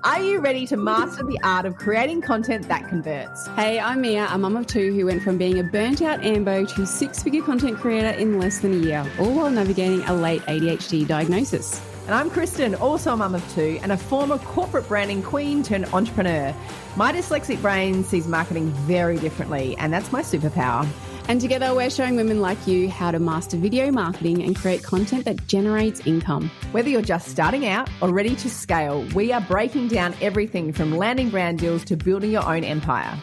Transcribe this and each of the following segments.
Are you ready to master the art of creating content that converts? Hey, I'm Mia, a mum of two who went from being a burnt-out AMBO to six-figure content creator in less than a year, all while navigating a late ADHD diagnosis. And I'm Kristen, also a mum of two and a former corporate branding queen turned entrepreneur. My dyslexic brain sees marketing very differently, and that's my superpower. And together we're showing women like you how to master video marketing and create content that generates income. Whether you're just starting out or ready to scale, we are breaking down everything from landing brand deals to building your own empire.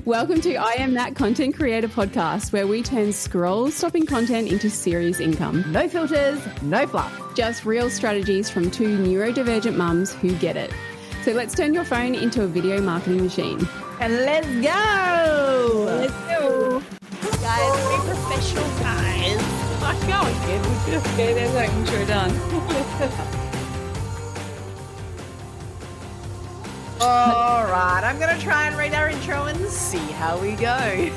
Welcome to I Am That Content Creator podcast, where we turn scroll-stopping content into serious income. No filters, no fluff. Just real strategies from two neurodivergent mums who get it. So let's turn your phone into a video marketing machine. And let's go! Let's go! Guys, be professional, guys. I'm going good. Okay, there's our intro done. All right, I'm going to try and read our intro and see how we go.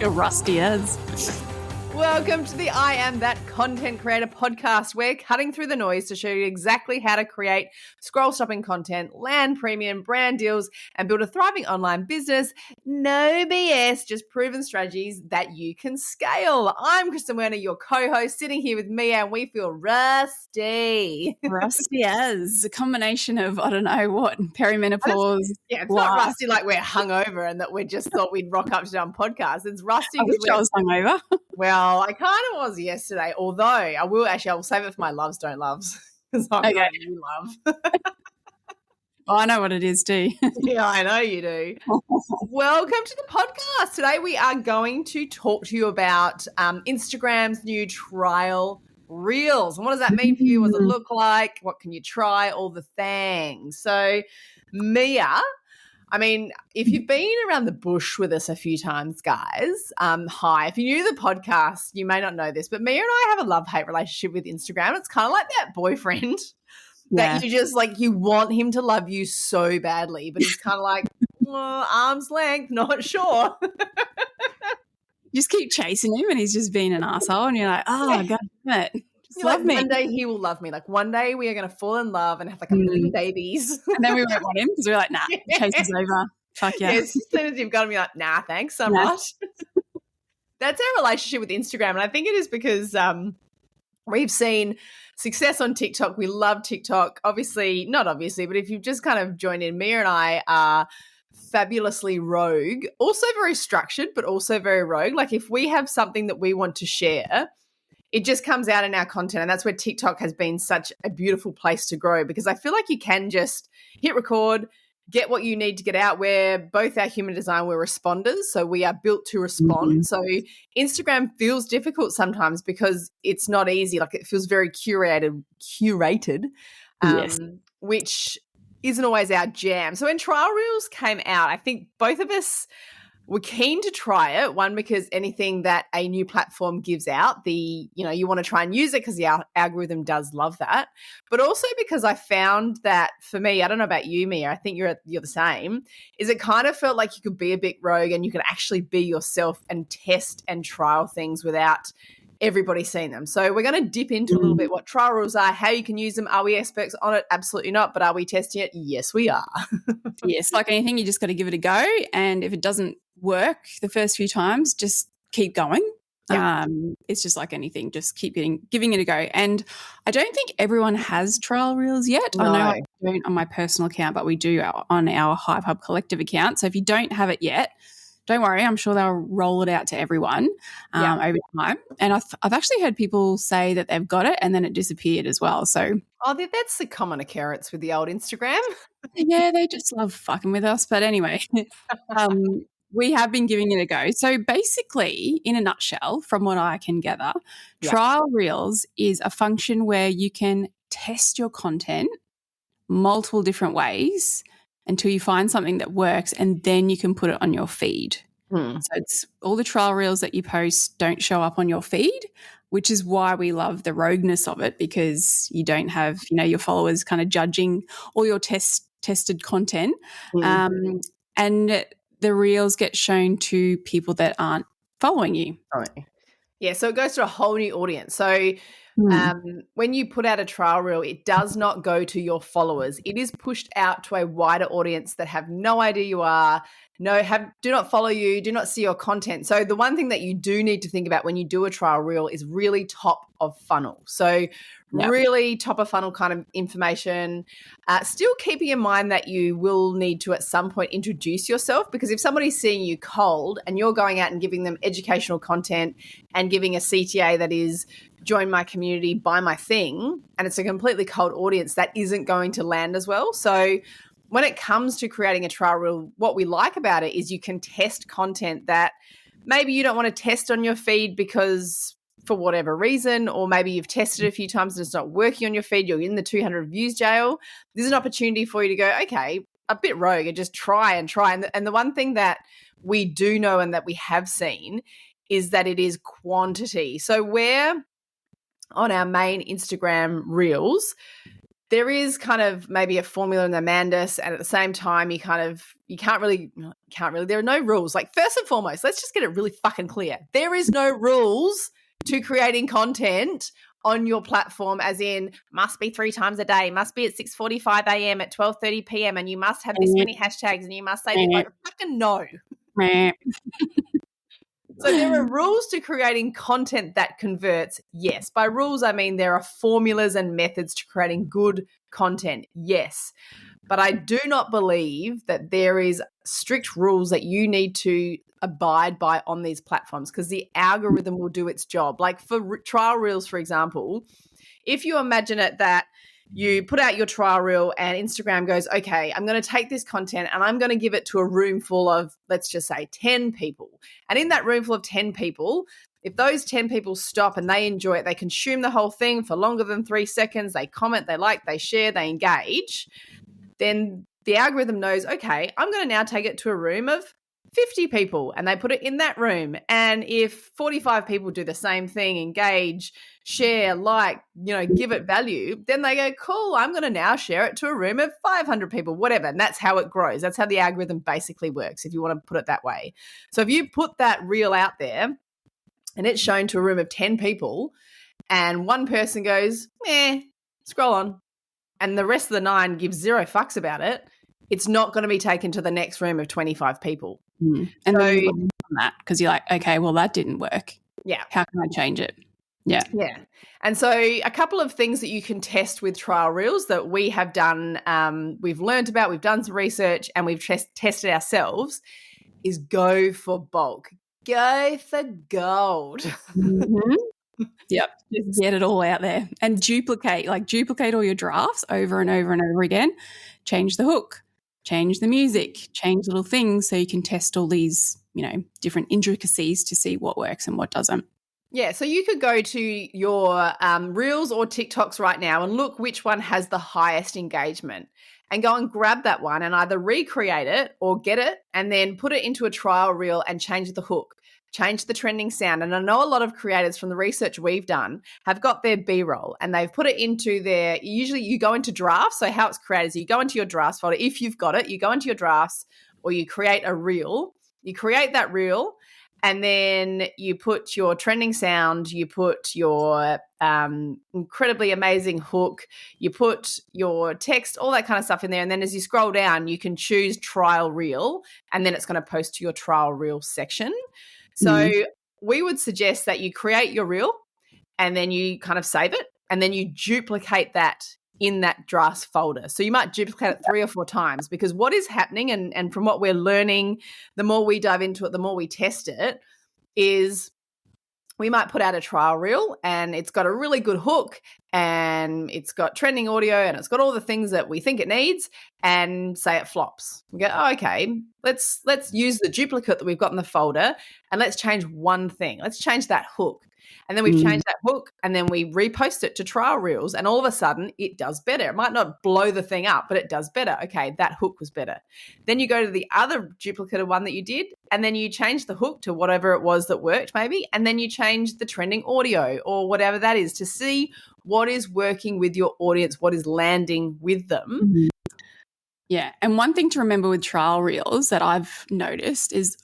You're rusty as. Welcome to the I Am That Content Creator podcast. We're cutting through the noise to show you exactly how to create scroll-stopping content, land premium brand deals, and build a thriving online business. No BS, just proven strategies that you can scale. I'm Kristen Werner, your co-host, sitting here with Mia, and we feel rusty. Rusty as a combination of, I don't know what, perimenopause. Yeah, it's not rusty like we're hungover and that we just thought we'd rock up to on podcast. It's rusty I wish I was hungover. Well, I kind of was yesterday, although I will save it for my loves don't loves because I'm okay. not you love. Oh, I know what it is too. Yeah, I know you do. Welcome to the podcast. Today we are going to talk to you about Instagram's new trial reels. And what does that mean for you? What does it look like? What can you try? All the things. So, Mia, I mean, if you've been around the bush with us a few times, guys, hi. If you're new to the podcast, you may not know this, but Mia and I have a love-hate relationship with Instagram. It's kind of like that boyfriend that you just like, you want him to love you so badly, but he's kind of like, arm's length, not sure. Just keep chasing him and he's just being an asshole and you're like, oh, God damn it. You're love like, me. One day he will love me. Like one day we are going to fall in love and have like a million babies. And then we won't want him because we're like, nah, chase is over. Fuck yeah. As soon as you've got him, you're like, nah, thanks so much. That's our relationship with Instagram. And I think it is because we've seen success on TikTok. We love TikTok. Obviously, not obviously, but if you've just kind of joined in, Mia and I are fabulously rogue, also very structured, but also very rogue. Like if we have something that we want to share, it just comes out in our content. And that's where TikTok has been such a beautiful place to grow, because I feel like you can just hit record, get what you need to get out. Where both our human design, we're responders. So we are built to respond. So Instagram feels difficult sometimes because it's not easy. Like it feels very curated, which isn't always our jam. So when trial reels came out, I think both of us were keen to try it. One, because anything that a new platform gives out, you want to try and use it because the algorithm does love that. But also because I found that for me, I don't know about you, Mia, I think you're the same, is it kind of felt like you could be a bit rogue and you could actually be yourself and test and trial things without everybody seeing them. So we're going to dip into a little bit what trial rules are, how you can use them. Are we experts on it? Absolutely not. But are we testing it? Yes, we are. Yes, like anything, you just got to give it a go. And if it doesn't work the first few times, just keep going. Yeah. It's just like anything, just keep giving it a go. And I don't think everyone has trial reels yet. No. I know I don't on my personal account, but we do on our Hive Hub Collective account. So if you don't have it yet, don't worry, I'm sure they'll roll it out to everyone over time. And I've actually heard people say that they've got it and then it disappeared as well. So that's the common occurrence with the old Instagram. Yeah, they just love fucking with us. But anyway, we have been giving it a go. So basically, in a nutshell, from what I can gather, trial reels is a function where you can test your content multiple different ways until you find something that works, and then you can put it on your feed. So it's all the trial reels that you post don't show up on your feed, which is why we love the rogueness of it, because you don't have, your followers kind of judging all your tested content. And the reels get shown to people that aren't following you. Yeah, so it goes to a whole new audience. So When you put out a trial reel, it does not go to your followers. It is pushed out to a wider audience that have no idea you are, do not follow you, do not see your content. So the one thing that you do need to think about when you do a trial reel is really top of funnel. So really top of funnel kind of information. Still keeping in mind that you will need to at some point introduce yourself, because if somebody's seeing you cold and you're going out and giving them educational content and giving a CTA that is join my community, buy my thing, and it's a completely cold audience, that isn't going to land as well. So when it comes to creating a trial reel, what we like about it is you can test content that maybe you don't want to test on your feed because for whatever reason, or maybe you've tested it a few times and it's not working on your feed, you're in the 200 views jail. There's an opportunity for you to go, okay, a bit rogue and just try. And the one thing that we do know and that we have seen is that it is quantity. So where on our main Instagram reels, there is kind of maybe a formula in the madness, and at the same time, you can't really, there are no rules. Like, first and foremost, let's just get it really fucking clear. There is no rules to creating content on your platform, as in must be 3 times a day, must be at 6:45 a.m., at 12:30 p.m., and you must have this many hashtags, and you must say, like, fucking no. So there are rules to creating content that converts. Yes. By rules, I mean there are formulas and methods to creating good content. Yes. But I do not believe that there is strict rules that you need to abide by on these platforms, because the algorithm will do its job. Like for trial reels, for example, if you imagine it that you put out your trial reel and Instagram goes, okay, I'm going to take this content and I'm going to give it to a room full of, let's just say, 10 people. And in that room full of 10 people, if those 10 people stop and they enjoy it, they consume the whole thing for longer than 3 seconds, they comment, they like, they share, they engage, then the algorithm knows, okay, I'm going to now take it to a room of 50 people, and they put it in that room. And if 45 people do the same thing, engage, share, like, give it value, then they go, cool, I'm going to now share it to a room of 500 people, whatever. And that's how it grows. That's how the algorithm basically works, if you want to put it that way. So if you put that reel out there and it's shown to a room of 10 people and one person goes, scroll on, and the rest of the 9 give 0 fucks about it, it's not going to be taken to the next room of 25 people. And then you learn from that, because you're like, okay, well, that didn't work. Yeah. How can I change it? Yeah. Yeah. And so a couple of things that you can test with trial reels that we have done, we've learned about, we've done some research, and we've tested ourselves, is go for bulk. Go for gold. Yep. Just get it all out there and duplicate all your drafts over and over and over again. Change the hook, change the music, change little things so you can test all these, different intricacies to see what works and what doesn't. Yeah, so you could go to your Reels or TikToks right now and look which one has the highest engagement, and go and grab that one and either recreate it or get it and then put it into a trial reel and change the hook, change the trending sound. And I know a lot of creators from the research we've done have got their B-roll and they've put it into their, usually you go into drafts. So how it's created is you go into your drafts folder. If you've got it, you go into your drafts or you create a reel. You create that reel and then you put your trending sound, you put your incredibly amazing hook, you put your text, all that kind of stuff in there. And then as you scroll down, you can choose trial reel, and then it's going to post to your trial reel section. So we would suggest that you create your reel and then you kind of save it and then you duplicate that in that drafts folder. So you might duplicate it 3 or 4 times, because what is happening, and from what we're learning, the more we dive into it, the more we test it, is we might put out a trial reel and it's got a really good hook and it's got trending audio and it's got all the things that we think it needs, and say it flops. We go, oh, okay, let's use the duplicate that we've got in the folder and let's change one thing. Let's change that hook. And then we've changed that hook and then we repost it to trial reels, and all of a sudden it does better. It might not blow the thing up, but it does better. Okay, that hook was better. Then you go to the other duplicated one that you did and then you change the hook to whatever it was that worked maybe, and then you change the trending audio or whatever that is to see what is working with your audience, what is landing with them. Yeah, and one thing to remember with trial reels that I've noticed is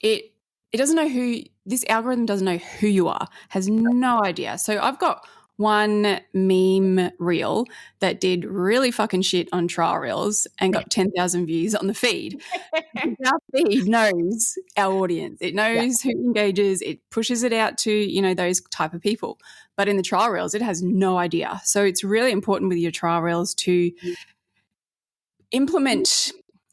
it doesn't know this algorithm doesn't know who you are, has no idea. So I've got one meme reel that did really fucking shit on trial reels and got 10,000 views on the feed. Our feed knows our audience. It knows who engages. It pushes it out to, you know, those type of people. But in the trial reels, it has no idea. So it's really important with your trial reels to implement,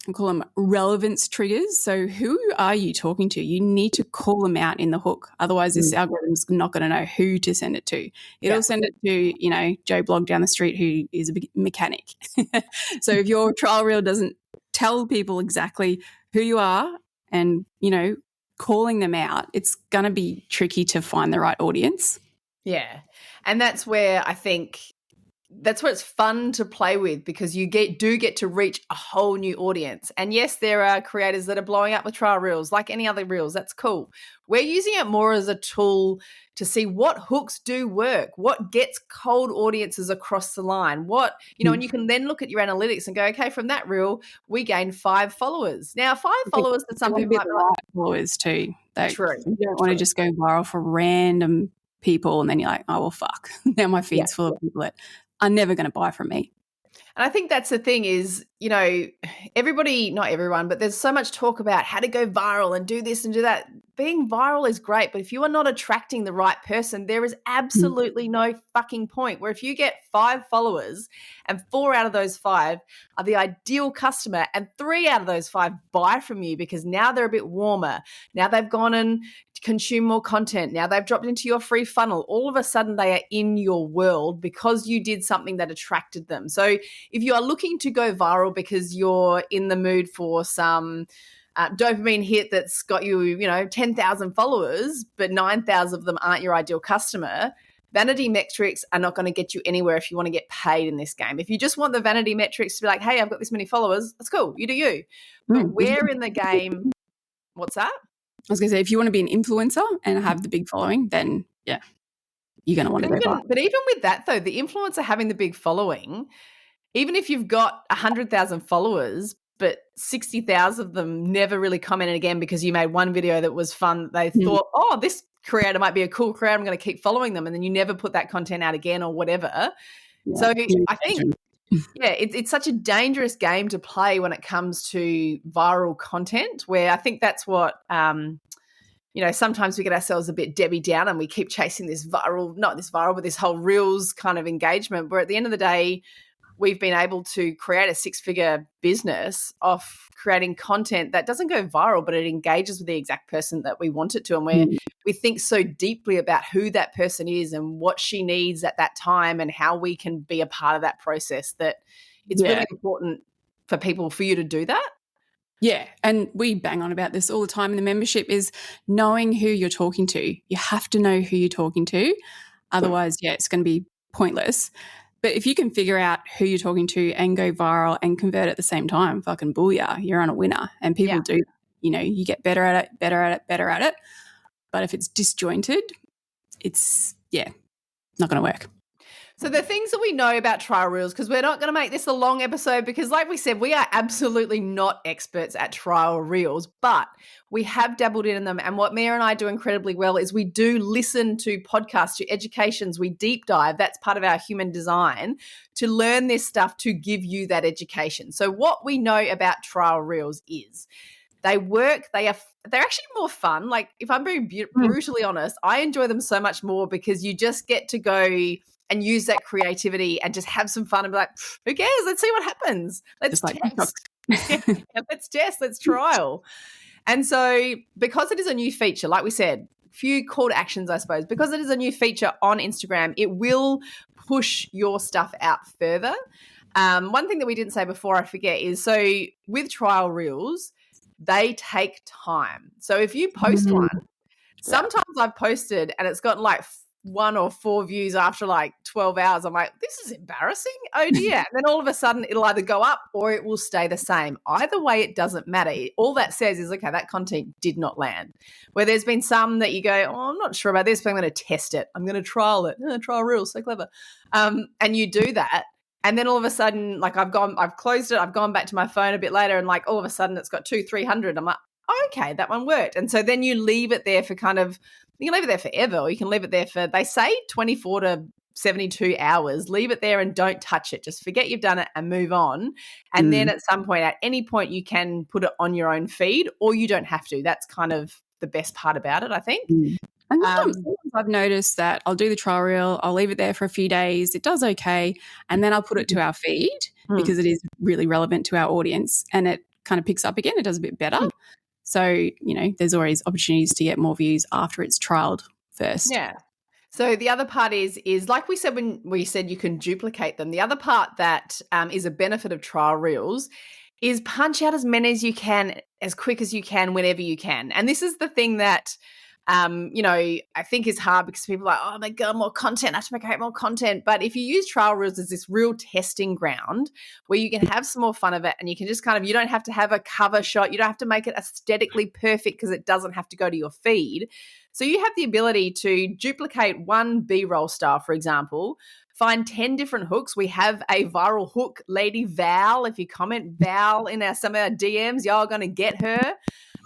I call them relevance triggers. So who are you talking to? You need to call them out in the hook. Otherwise, this algorithm's not going to know who to send it to. It'll send it to, you know, Joe Blogg down the street who is a mechanic. So if your trial reel doesn't tell people exactly who you are and, you know, calling them out, it's going to be tricky to find the right audience. Yeah. And that's where I think that's where it's fun to play with, because you do get to reach a whole new audience. And yes, there are creators that are blowing up with trial reels like any other reels. That's cool. We're using it more as a tool to see what hooks do work, what gets cold audiences across the line, what, you know, and you can then look at your analytics and go, okay, from that reel, we gained 5 followers. Now, 5 followers that some people might be like, followers too. True. You don't want to just go viral for random people and then you're like, oh, well, fuck. Now my feed's full of people that are never going to buy from me. And I think that's the thing is, you know, everybody, not everyone, but there's so much talk about how to go viral and do this and do that. Being viral is great, but if you are not attracting the right person, there is absolutely no fucking point. Where if you get 5 followers and 4 out of those 5 are the ideal customer and 3 out of those 5 buy from you because now they're a bit warmer. Now they've gone and consumed more content. Now they've dropped into your free funnel. All of a sudden they are in your world because you did something that attracted them. So if you are looking to go viral because you're in the mood for some dopamine hit that's got you, you know, 10,000 followers, but 9,000 of them aren't your ideal customer, vanity metrics are not going to get you anywhere if you want to get paid in this game. If you just want the vanity metrics to be like, hey, I've got this many followers, that's cool. You do you. But where in the game, what's that? I was going to say, if you want to be an influencer and have the big following, then, yeah, you're going to want to go viral. But even with that, though, the influencer having the big following, even if you've got 100,000 followers, but 60,000 of them never really commented again because you made one video that was fun, they thought, oh, this creator might be a cool creator, I'm going to keep following them, and then you never put that content out again or whatever. Yeah. So I think, it's such a dangerous game to play when it comes to viral content, where I think that's what you know, sometimes we get ourselves a bit Debbie down and we keep chasing this viral, not this viral, but this whole reels kind of engagement, where at the end of the day, we've been able to create a 6-figure business off creating content that doesn't go viral, but it engages with the exact person that we want it to. And we think so deeply about who that person is and what she needs at that time and how we can be a part of that process, that it's really important for people, for you to do that. Yeah, and we bang on about this all the time in the membership, is knowing who you're talking to. You have to know who you're talking to. Otherwise, it's going to be pointless. But if you can figure out who you're talking to and go viral and convert at the same time, fucking booyah, you're on a winner. And people do, you know, you get better at it. But if it's disjointed, it's, not going to work. So the things that we know about trial reels, because we're not going to make this a long episode, because like we said, we are absolutely not experts at trial reels, but we have dabbled in them. And what Mia and I do incredibly well is we do listen to podcasts, to educations, we deep dive. That's part of our human design, to learn this stuff, to give you that education. So what we know about trial reels is they work. They're actually more fun. Like, if I'm being brutally honest, I enjoy them so much more because you just get to go and use that creativity and just have some fun and be like, who cares? Let's see what happens. Let's test. Let's test. Let's trial. And so because it is a new feature, like we said, few call to actions, I suppose, because it is a new feature on Instagram, it will push your stuff out further. One thing that we didn't say before, I forget, is so with trial reels, they take time. So if you post one, sometimes I've posted and it's gotten like 1 or 4 views after like 12 hours. I'm like, this is embarrassing. Oh dear. And then all of a sudden it'll either go up or it will stay the same. Either way, it doesn't matter. All that says is, okay, that content did not land. Where there's been some that you go, oh, I'm not sure about this, but I'm going to test it. I'm going to trial it. Trial reels, so clever. And you do that. And then all of a sudden, like I've closed it. I've gone back to my phone a bit later and like all of a sudden it's got 200-300. I'm like, oh, okay, that one worked. And so then you leave it there for you can leave it there forever, or you can leave it there for, they say 24 to 72 hours, leave it there and don't touch it. Just forget you've done it and move on. And then at some point, at any point, you can put it on your own feed, or you don't have to. That's kind of the best part about it, I think. And sometimes I've noticed that I'll do the trial reel, I'll leave it there for a few days, it does okay, and then I'll put it to our feed because it is really relevant to our audience, and it kind of picks up again. It does a bit better. So, you know, there's always opportunities to get more views after it's trialed first. Yeah. So the other part is like we said when we said you can duplicate them, the other part that is a benefit of trial reels is punch out as many as you can, as quick as you can, whenever you can. And this is the thing that you know, I think is hard because people are like, oh my God, more content, I have to create more content. But if you use trial reels as this real testing ground where you can have some more fun of it, and you can just kind of, you don't have to have a cover shot, you don't have to make it aesthetically perfect because it doesn't have to go to your feed. So you have the ability to duplicate one B-roll style, for example, find 10 different hooks. We have a viral hook, Lady Val. If you comment Val in some of our DMs, y'all are going to get her.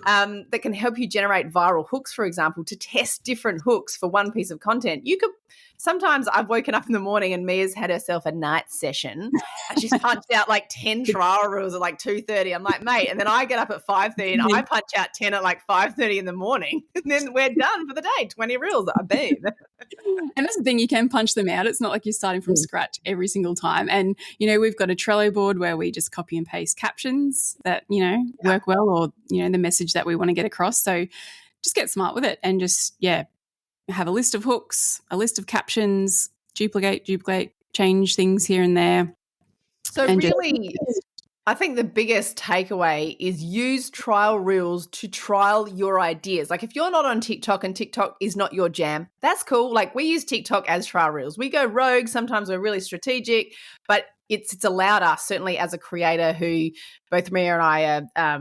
That can help you generate viral hooks, for example, to test different hooks for one piece of content. You could, sometimes I've woken up in the morning and Mia's had herself a night session and she's punched out like 10 trial reels at like 2:30. I'm like, mate, and then I get up at 5:30 and I punch out 10 at like 5:30 in the morning, and then we're done for the day. 20 reels, boom. And that's the thing, you can punch them out. It's not like you're starting from scratch every single time. And, you know, we've got a Trello board where we just copy and paste captions that, you know, work well, or, you know, the message that we want to get across. So just get smart with it and just, have a list of hooks, a list of captions, duplicate, change things here and there. So and really, I think the biggest takeaway is use trial reels to trial your ideas. Like if you're not on TikTok and TikTok is not your jam, that's cool. Like we use TikTok as trial reels. We go rogue. Sometimes we're really strategic, but it's allowed us, certainly as a creator who both Mia and I are,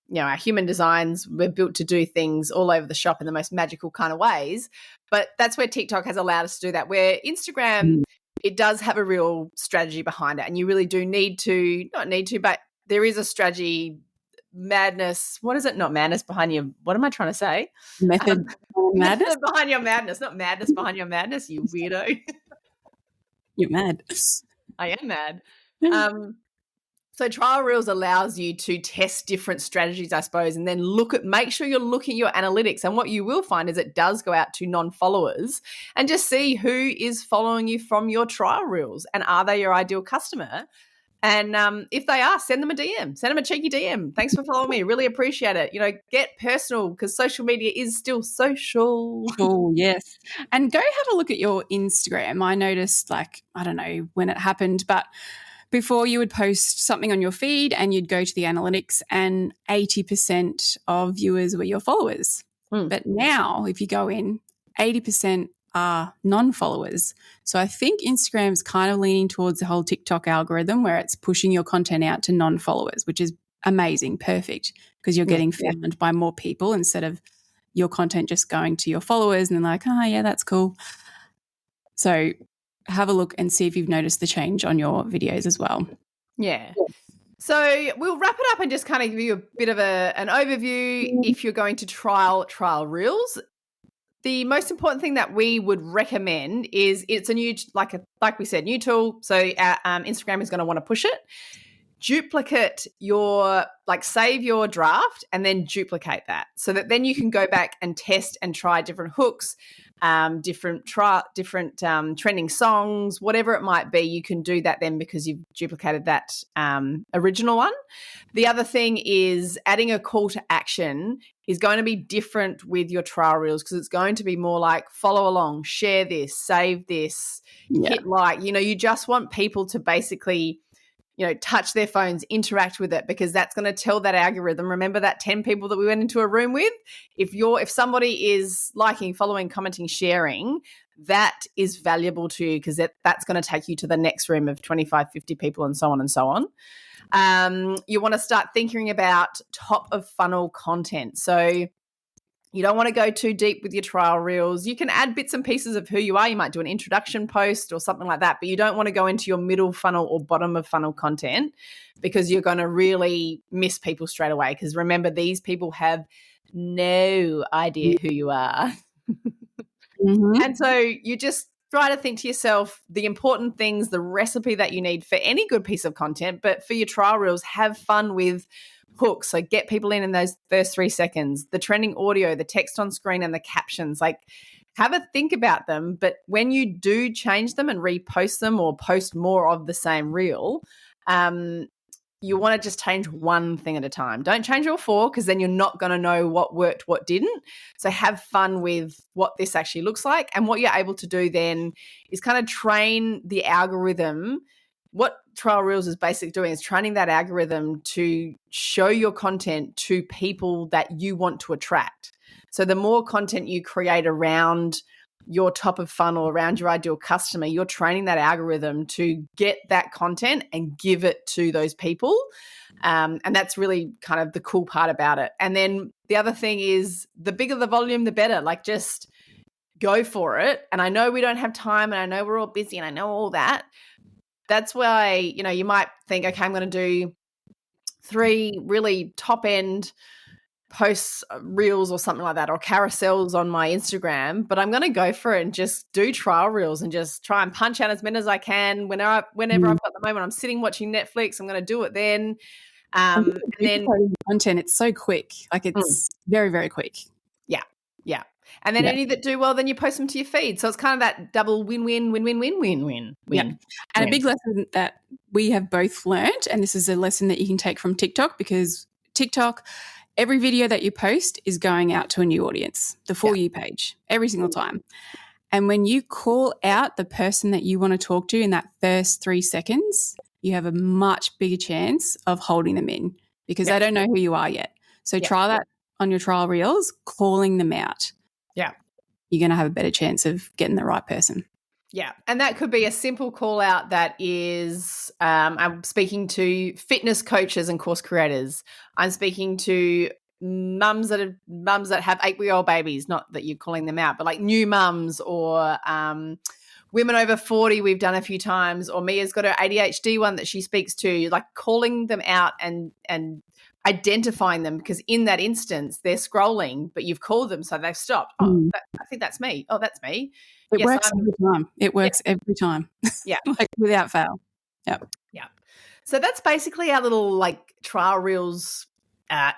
you know, our human designs, we're built to do things all over the shop in the most magical kind of ways. But that's where TikTok has allowed us to do that. Where Instagram, it does have a real strategy behind it. And you really do but there is a strategy, madness. What is it? Not madness behind your, what am I trying to say? Method madness? Behind your madness, not madness behind your madness, you weirdo. You're mad. I am mad. So trial reels allows you to test different strategies, I suppose, and then make sure you're looking at your analytics. And what you will find is it does go out to non-followers and just see who is following you from your trial reels and are they your ideal customer? And if they are, send them a DM, send them a cheeky DM. Thanks for following me. Really appreciate it. You know, get personal because social media is still social. Oh, yes. And go have a look at your Instagram. I noticed, like, I don't know when it happened, but before you would post something on your feed and you'd go to the analytics and 80% of viewers were your followers. But now if you go in, 80% are non-followers. So I think Instagram's kind of leaning towards the whole TikTok algorithm where it's pushing your content out to non-followers, which is amazing, perfect, because you're getting found by more people instead of your content just going to your followers and then like, oh, yeah, that's cool. So have a look and see if you've noticed the change on your videos as well. Yeah. So we'll wrap it up and just kind of give you a bit of an overview if you're going to trial reels. The most important thing that we would recommend is it's a new, like we said, new tool. So Instagram is going to want to push it. Duplicate save your draft and then duplicate that so that then you can go back and test and try different hooks, different trending songs, whatever it might be. You can do that then because you've duplicated that original one. The other thing is adding a call to action is going to be different with your trial reels because it's going to be more like follow along, share this, save this, hit like. You know, you just want people to basically, you know, touch their phones, interact with it because that's going to tell that algorithm. Remember that 10 people that we went into a room with? If somebody is liking, following, commenting, sharing, that is valuable to you because that's going to take you to the next room of 25, 50 people and so on and so on. You want to start thinking about top of funnel content. So you don't want to go too deep with your trial reels. You can add bits and pieces of who you are. You might do an introduction post or something like that, but you don't want to go into your middle funnel or bottom of funnel content because you're going to really miss people straight away. Because remember, these people have no idea who you are. And so you just try to think to yourself the important things, the recipe that you need for any good piece of content. But for your trial reels, have fun with hooks. So get people in those first 3 seconds, the trending audio, the text on screen, and the captions. Like, have a think about them. But when you do change them and repost them or post more of the same reel, you want to just change one thing at a time. Don't change all 4, because then you're not going to know what worked, what didn't. So have fun with what this actually looks like. And what you're able to do then is kind of train the algorithm. What Trial Reels is basically doing is training that algorithm to show your content to people that you want to attract. So the more content you create around your top of funnel, around your ideal customer, you're training that algorithm to get that content and give it to those people. And that's really kind of the cool part about it. And then the other thing is, the bigger the volume, the better. Like, just go for it. And I know we don't have time, and I know we're all busy, and I know all that. That's why, you might think, okay, I'm going to do 3 really top end posts, reels or something like that, or carousels on my Instagram, but I'm going to go for it and just do trial reels and just try and punch out as many as I can. Whenever I've got the moment, I'm sitting watching Netflix, I'm going to do it then. And then content, it's so quick. Like, it's very, very quick. Yeah. And then any that do well, then you post them to your feed. So it's kind of that double win-win. Yeah. And a big lesson that we have both learned, and this is a lesson that you can take from TikTok, because TikTok, every video that you post is going out to a new audience, the For You page, every single time. And when you call out the person that you want to talk to in that first 3 seconds, you have a much bigger chance of holding them in, because they don't know who you are yet. So try that on your trial reels, calling them out. Yeah. You're going to have a better chance of getting the right person. Yeah. And that could be a simple call out that is, I'm speaking to fitness coaches and course creators. I'm speaking to mums that have 8-week-old babies, not that you're calling them out, but like new mums, or women over 40 we've done a few times, or Mia's got her ADHD one that she speaks to, like calling them out and identifying them, because in that instance they're scrolling, but you've called them, so they've stopped. I think that's me. Oh, that's me. It works every time. It works every time. Yeah. Like, without fail. Yeah. Yeah. So that's basically our little like trial reels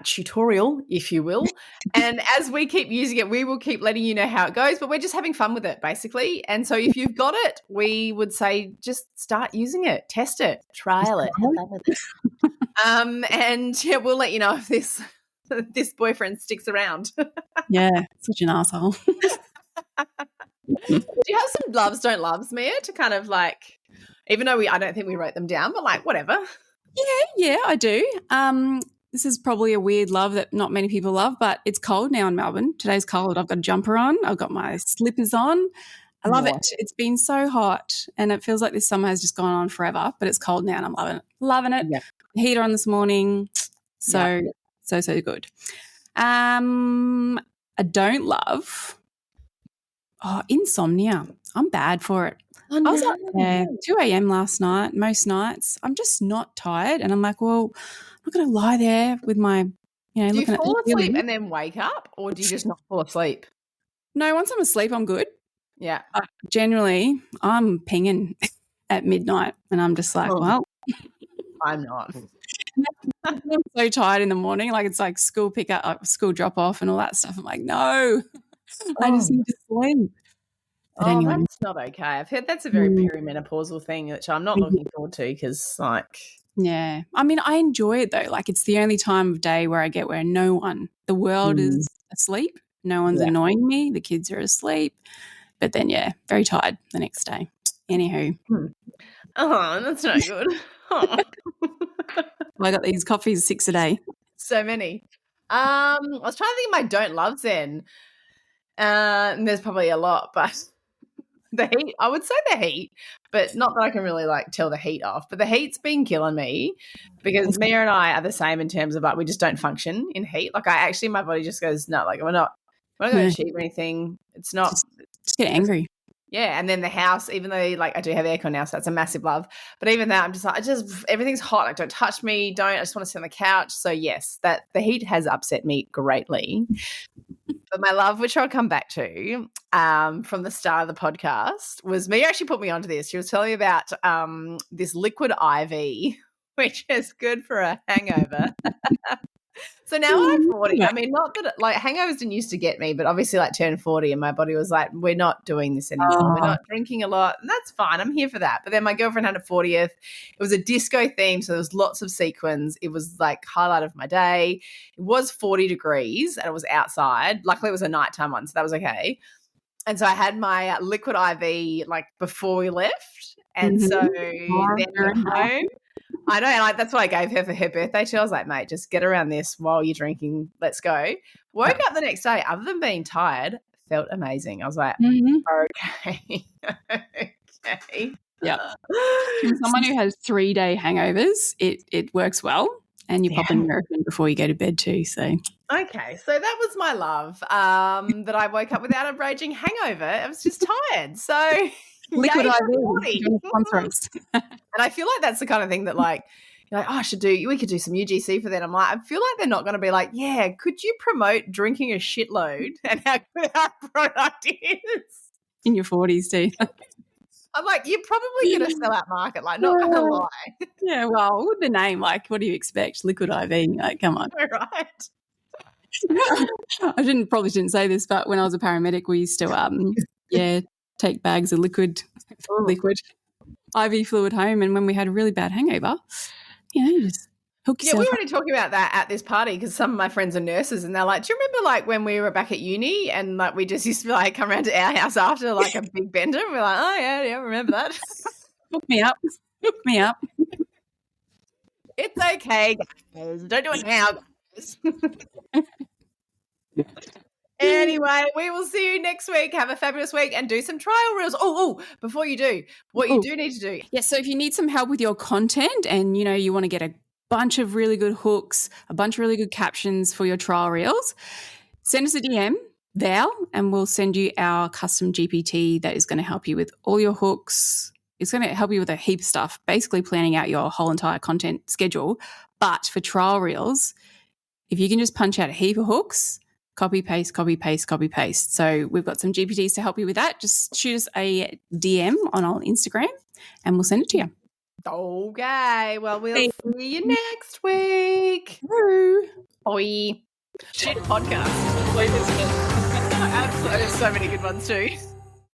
tutorial, if you will. And as we keep using it, we will keep letting you know how it goes, but we're just having fun with it basically. And so if you've got it, we would say just start using it, test it, trial it, have fun with it. And we'll let you know if this boyfriend sticks around. Yeah, such an asshole. Do you have some loves, don't loves, Mia, to kind of like, even though I don't think we wrote them down, but like whatever. Yeah, I do. This is probably a weird love that not many people love, but it's cold now in Melbourne. Today's cold. I've got a jumper on. I've got my slippers on. I love it. It's been so hot, and it feels like this summer has just gone on forever, but it's cold now and I'm loving it. Loving it. Yeah. Heater on this morning. So good. I don't love insomnia. I'm bad for it. I was up there 2 a.m. last night, most nights. I'm just not tired. And I'm like, well, I'm not going to lie there with my, do you fall asleep and then wake up, or do you just not fall asleep? No, once I'm asleep, I'm good. Yeah. Generally, I'm pinging at midnight and I'm just like, well. I'm not. I'm so tired in the morning. Like, it's like school pickup, school drop off and all that stuff. I'm like, no, I just need to sleep. But anyway. That's not okay. I've heard that's a very perimenopausal thing, which I'm not looking forward to, because like. Yeah. I mean, I enjoy it though. Like, it's the only time of day where I get where the world is asleep. No one's annoying me. The kids are asleep. But then, very tired the next day. Anywho. Oh, that's not good. Oh. I got these coffees 6 a day. So many. I was trying to think of my don't loves then. And there's probably a lot, but the heat, I would say the heat, but not that I can really like tell the heat off. But the heat's been killing me, because Mia and I are the same in terms of like we just don't function in heat. Like my body just goes, no, like we're not going to achieve anything. It's not. Just get angry. Yeah, and then the house, even though like I do have aircon now, so that's a massive love. But even that, I'm just like, everything's hot. Like, don't touch me. I just want to sit on the couch. So yes, that the heat has upset me greatly. But my love, which I'll come back to from the start of the podcast, was Mia actually put me onto this. She was telling me about this liquid IV, which is good for a hangover. So now I'm 40. I mean, not that like hangovers didn't used to get me, but obviously like turned 40 and my body was like, we're not doing this anymore. We're not drinking a lot. And that's fine. I'm here for that. But then my girlfriend had a 40th. It was a disco theme. So there was lots of sequins. It was like highlight of my day. It was 40 degrees and it was outside. Luckily it was a nighttime one. So that was okay. And so I had my liquid IV like before we left. And so then went home. I know, and that's what I gave her for her birthday too. I was like, mate, just get around this while you're drinking. Let's go. Woke up the next day, other than being tired, felt amazing. I was like, okay. Okay. Yeah. From someone who has 3-day hangovers, it works well. And you pop an American before you go to bed too. So okay, so that was my love. That I woke up without a raging hangover. I was just tired. So liquid IV. And I feel like that's the kind of thing that like, you're like, oh, we could do some UGC for that. I'm like, I feel like they're not going to be like, yeah, could you promote drinking a shitload and how good our product is? In your 40s too. I'm like, you're probably going to sell out market, like, not going to lie. Yeah, well, with the name, like, what do you expect? Liquid IV, like, come on. Right. I probably shouldn't say this, but when I was a paramedic, we used to, take bags of liquid IV fluid home, and when we had a really bad hangover, you just hook yourself. Yeah, we were already talking about that at this party because some of my friends are nurses, and they're like, "Do you remember like when we were back at uni and like we just used to like come around to our house after like a big bender?" And we're like, "Oh yeah, I remember that." Hook me up. It's okay, guys. Don't do it now, guys. Anyway, we will see you next week. Have a fabulous week and do some trial reels. Oh, before you do, you do need to do. Yeah, so if you need some help with your content and, you want to get a bunch of really good hooks, a bunch of really good captions for your trial reels, send us a DM, Val, and we'll send you our custom GPT that is going to help you with all your hooks. It's going to help you with a heap of stuff, basically planning out your whole entire content schedule. But for trial reels, if you can just punch out a heap of hooks, copy, paste. So we've got some GPTs to help you with that. Just shoot us a DM on our Instagram and we'll send it to you. Okay. Well, we'll see you next week. Bye. Shit podcast. Absolutely. There's so many good ones too.